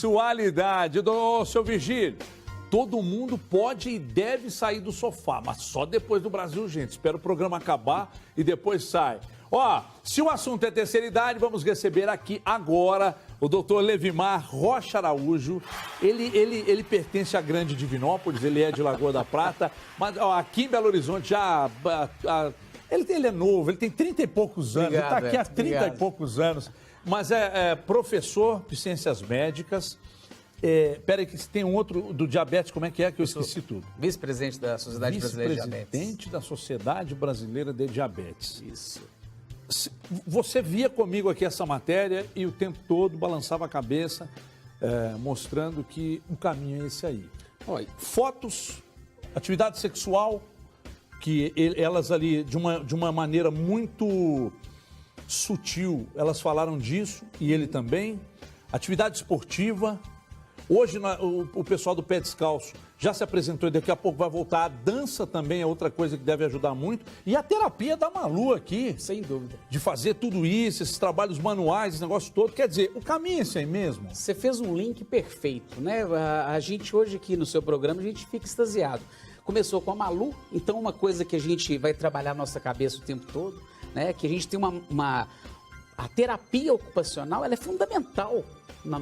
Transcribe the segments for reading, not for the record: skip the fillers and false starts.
sensualidade do seu Virgílio. Todo mundo pode e deve sair do sofá, mas só depois do Brasil, gente. Espera o programa acabar e depois sai. Ó, se o assunto é terceira idade, vamos receber aqui agora o doutor Levimar Rocha Araújo. Ele pertence à Grande Divinópolis, ele é de Lagoa da Prata, mas ó, aqui em Belo Horizonte já... Ele é novo, ele tem 30 e poucos anos, Obrigado, ele está aqui há 30 e poucos anos, mas é professor de ciências médicas. Peraí, que tem um outro do diabetes, como é que eu esqueci tudo? Vice-presidente da Sociedade Brasileira de Diabetes. Vice-presidente da Sociedade Brasileira de Diabetes. Isso. Você via comigo aqui essa matéria e o tempo todo balançava a cabeça, mostrando que o caminho é esse aí. Olha, fotos, atividade sexual, que elas ali, de uma maneira muito sutil, elas falaram disso, e ele também. Atividade esportiva. Hoje o pessoal do Pé Descalço já se apresentou e daqui a pouco vai voltar. A dança também é outra coisa que deve ajudar muito. E a terapia da Malu aqui. Sem dúvida. De fazer tudo isso, esses trabalhos manuais, esse negócio todo. Quer dizer, o caminho é esse aí mesmo. Você fez um link perfeito, né? A gente hoje aqui no seu programa, a gente fica extasiado. Começou com a Malu, então uma coisa que a gente vai trabalhar na nossa cabeça o tempo todo, né? Que a gente tem a terapia ocupacional, ela é fundamental no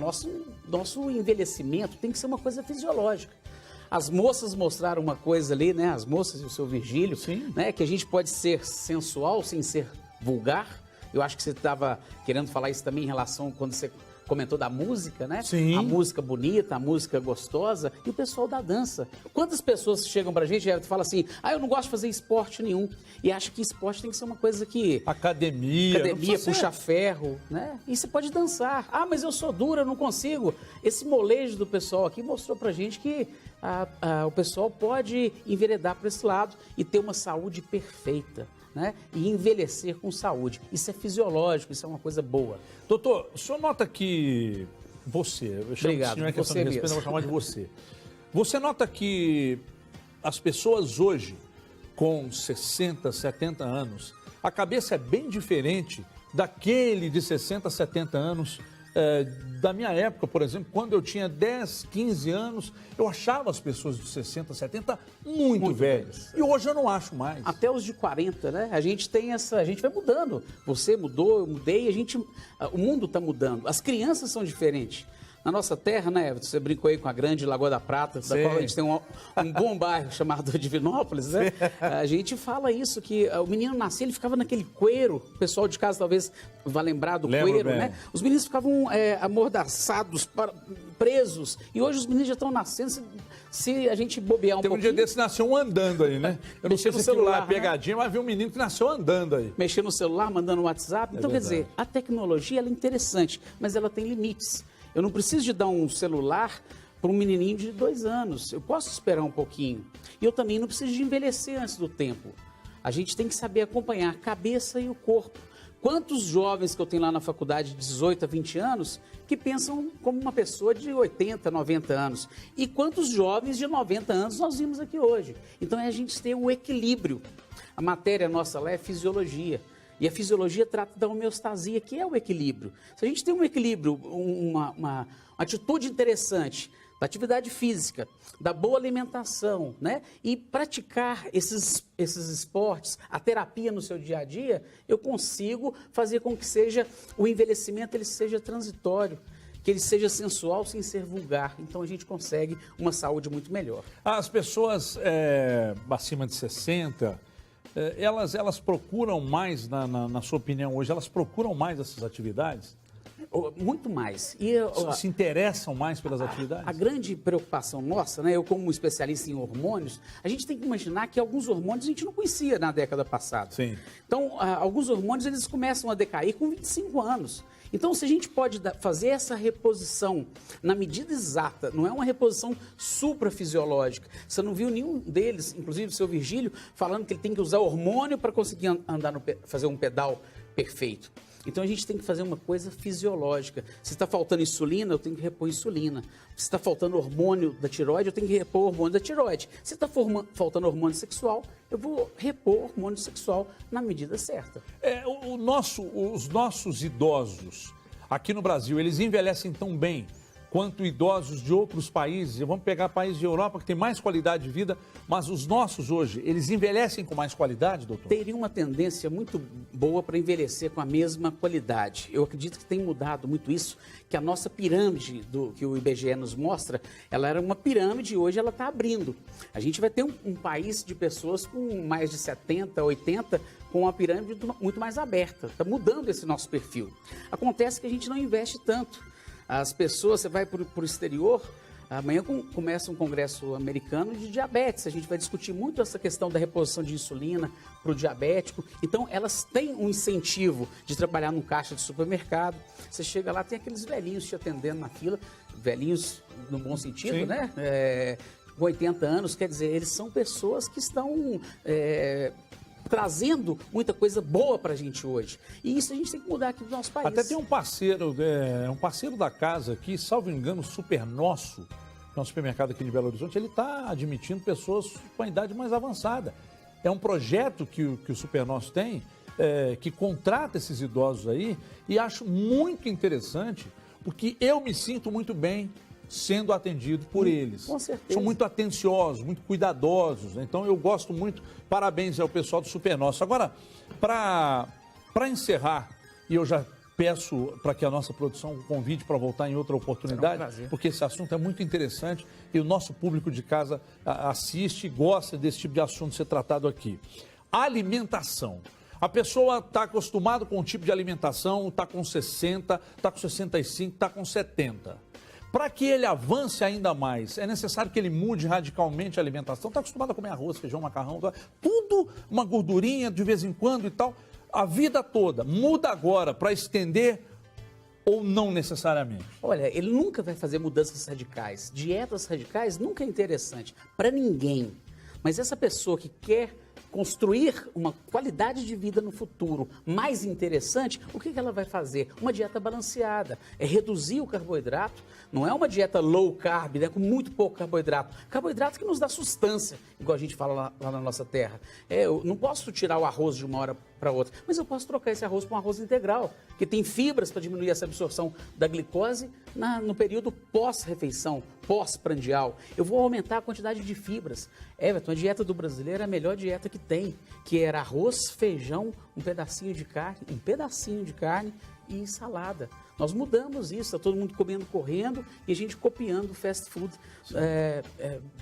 nosso envelhecimento, tem que ser uma coisa fisiológica. As moças mostraram uma coisa ali, né? As moças e o seu Virgílio, né? Que a gente pode ser sensual sem ser vulgar. Eu acho que você estava querendo falar isso também em relação quando você comentou da música, né? Sim. A música bonita, a música gostosa e o pessoal da dança. Quantas pessoas chegam pra gente e falam assim, eu não gosto de fazer esporte nenhum. E acho que esporte tem que ser uma coisa que... Academia, puxa ferro, né? E você pode dançar. Mas eu sou dura, eu não consigo. Esse molejo do pessoal aqui mostrou pra gente que o pessoal pode enveredar para esse lado e ter uma saúde perfeita. Né? E envelhecer com saúde. Isso é fisiológico, isso é uma coisa boa. Doutor, o senhor nota que Obrigado, não é questão de respeito, eu vou chamar de você. Você nota que as pessoas hoje, com 60, 70 anos, a cabeça é bem diferente daquele de 60, 70 anos da minha época, por exemplo, quando eu tinha 10, 15 anos, eu achava as pessoas de 60, 70 muito velhas. E hoje eu não acho mais. Até os de 40, né? A gente vai mudando. Você mudou, eu mudei, o mundo está mudando. As crianças são diferentes. Na nossa terra, né, você brincou aí com a Grande Lagoa da Prata, da qual a gente tem um bom bairro chamado Divinópolis, né? A gente fala isso, que o menino nascia, ele ficava naquele cueiro, o pessoal de casa talvez vá lembrar do cueiro, bem, né? Os meninos ficavam amordaçados, presos, e hoje os meninos já estão nascendo, se a gente bobear um pouquinho... Tem um dia desse nasceu um andando aí, né? Eu não sei se o celular é pegadinha, mas vi um menino que nasceu andando aí. Mexendo no celular, mandando WhatsApp. Então, quer dizer, a tecnologia ela é interessante, mas ela tem limites. Eu não preciso de dar um celular para um menininho de 2 anos. Eu posso esperar um pouquinho. E eu também não preciso de envelhecer antes do tempo. A gente tem que saber acompanhar a cabeça e o corpo. Quantos jovens que eu tenho lá na faculdade de 18 a 20 anos que pensam como uma pessoa de 80, 90 anos? E quantos jovens de 90 anos nós vimos aqui hoje? Então é a gente ter um equilíbrio. A matéria nossa lá é fisiologia. E a fisiologia trata da homeostasia, que é o equilíbrio. Se a gente tem um equilíbrio, uma atitude interessante da atividade física, da boa alimentação, né? E praticar esses esportes, a terapia no seu dia a dia, eu consigo fazer com que o envelhecimento ele seja transitório, que ele seja sensual sem ser vulgar. Então a gente consegue uma saúde muito melhor. As pessoas acima de 60... Elas procuram mais, na sua opinião hoje, elas procuram mais essas atividades? Muito mais. Se interessam mais pelas atividades? A grande preocupação nossa, né, eu como especialista em hormônios, a gente tem que imaginar que alguns hormônios a gente não conhecia na década passada. Sim. Então, alguns hormônios eles começam a decair com 25 anos. Então, se a gente pode fazer essa reposição na medida exata, não é uma reposição suprafisiológica. Você não viu nenhum deles, inclusive o seu Virgílio, falando que ele tem que usar hormônio para conseguir fazer um pedal perfeito. Então a gente tem que fazer uma coisa fisiológica. Se está faltando insulina, eu tenho que repor insulina. Se está faltando hormônio da tireoide, eu tenho que repor hormônio da tireoide. Se está faltando hormônio sexual, eu vou repor hormônio sexual na medida certa. Os nossos idosos aqui no Brasil, eles envelhecem tão bem quanto idosos de outros países. Vamos pegar países de Europa que tem mais qualidade de vida, mas os nossos hoje, eles envelhecem com mais qualidade, doutor? Teria uma tendência muito boa para envelhecer com a mesma qualidade. Eu acredito que tem mudado muito isso, que a nossa pirâmide que o IBGE nos mostra, ela era uma pirâmide e hoje ela está abrindo. A gente vai ter um país de pessoas com mais de 70, 80, com uma pirâmide muito mais aberta. Está mudando esse nosso perfil. Acontece que a gente não investe tanto. As pessoas, você vai para o exterior, amanhã começa um congresso americano de diabetes. A gente vai discutir muito essa questão da reposição de insulina para o diabético. Então, elas têm um incentivo de trabalhar num caixa de supermercado. Você chega lá, tem aqueles velhinhos te atendendo na fila, velhinhos no bom sentido, sim, né? Com 80 anos, quer dizer, eles são pessoas que estão trazendo muita coisa boa para a gente hoje. E isso a gente tem que mudar aqui no nosso país. Até tem um parceiro da casa aqui, salvo engano, Super Nosso, que é um supermercado aqui de Belo Horizonte, ele está admitindo pessoas com a idade mais avançada. É um projeto que o Super Nosso tem, que contrata esses idosos aí, e acho muito interessante, porque eu me sinto muito bem sendo atendido por eles. Com certeza. São muito atenciosos, muito cuidadosos. Então, eu gosto muito. Parabéns ao pessoal do Super Nosso. Agora, para encerrar, e eu já peço para que a nossa produção convide para voltar em outra oportunidade, porque esse assunto é muito interessante e o nosso público de casa assiste e gosta desse tipo de assunto ser tratado aqui. Alimentação. A pessoa está acostumada com um tipo de alimentação, está com 60, está com 65, está com 70. Para que ele avance ainda mais, é necessário que ele mude radicalmente a alimentação. Está acostumado a comer arroz, feijão, macarrão, tudo uma gordurinha de vez em quando e tal. A vida toda muda agora para estender ou não necessariamente? Olha, ele nunca vai fazer mudanças radicais. Dietas radicais nunca é interessante para ninguém. Mas essa pessoa que quer construir uma qualidade de vida no futuro mais interessante, o que ela vai fazer? Uma dieta balanceada, é reduzir o carboidrato, não é uma dieta low carb, né, com muito pouco carboidrato. Carboidrato que nos dá sustância, igual a gente fala lá na nossa terra. Eu não posso tirar o arroz de uma hora para outra, mas eu posso trocar esse arroz por um arroz integral, que tem fibras para diminuir essa absorção da glicose no período pós-refeição, pós-prandial. Eu vou aumentar a quantidade de fibras. Everton, a dieta do brasileiro é a melhor dieta que tem, que era arroz, feijão, um pedacinho de carne e salada. Nós mudamos isso, está todo mundo comendo correndo e a gente copiando o fast food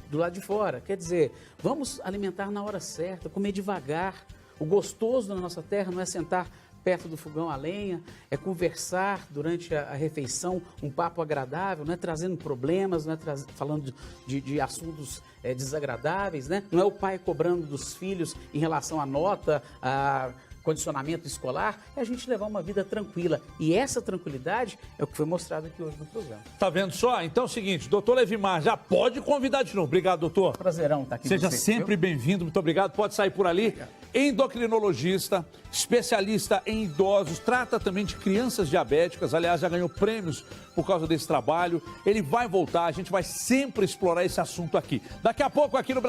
do lado de fora. Quer dizer, vamos alimentar na hora certa, comer devagar. O gostoso na nossa terra não é sentar perto do fogão a lenha, é conversar durante a refeição, um papo agradável, não é trazendo problemas, não é falando de assuntos desagradáveis, né? Não é o pai cobrando dos filhos em relação à nota, a condicionamento escolar, é a gente levar uma vida tranquila. E essa tranquilidade é o que foi mostrado aqui hoje no programa. Tá vendo só? Então é o seguinte, doutor Levimar, já pode convidar de novo. Obrigado, doutor. Prazerão estar aqui. Seja sempre bem-vindo, muito obrigado. Pode sair por ali. Obrigado. Endocrinologista, especialista em idosos, trata também de crianças diabéticas. Aliás, já ganhou prêmios por causa desse trabalho. Ele vai voltar, a gente vai sempre explorar esse assunto aqui. Daqui a pouco aqui no Brasil.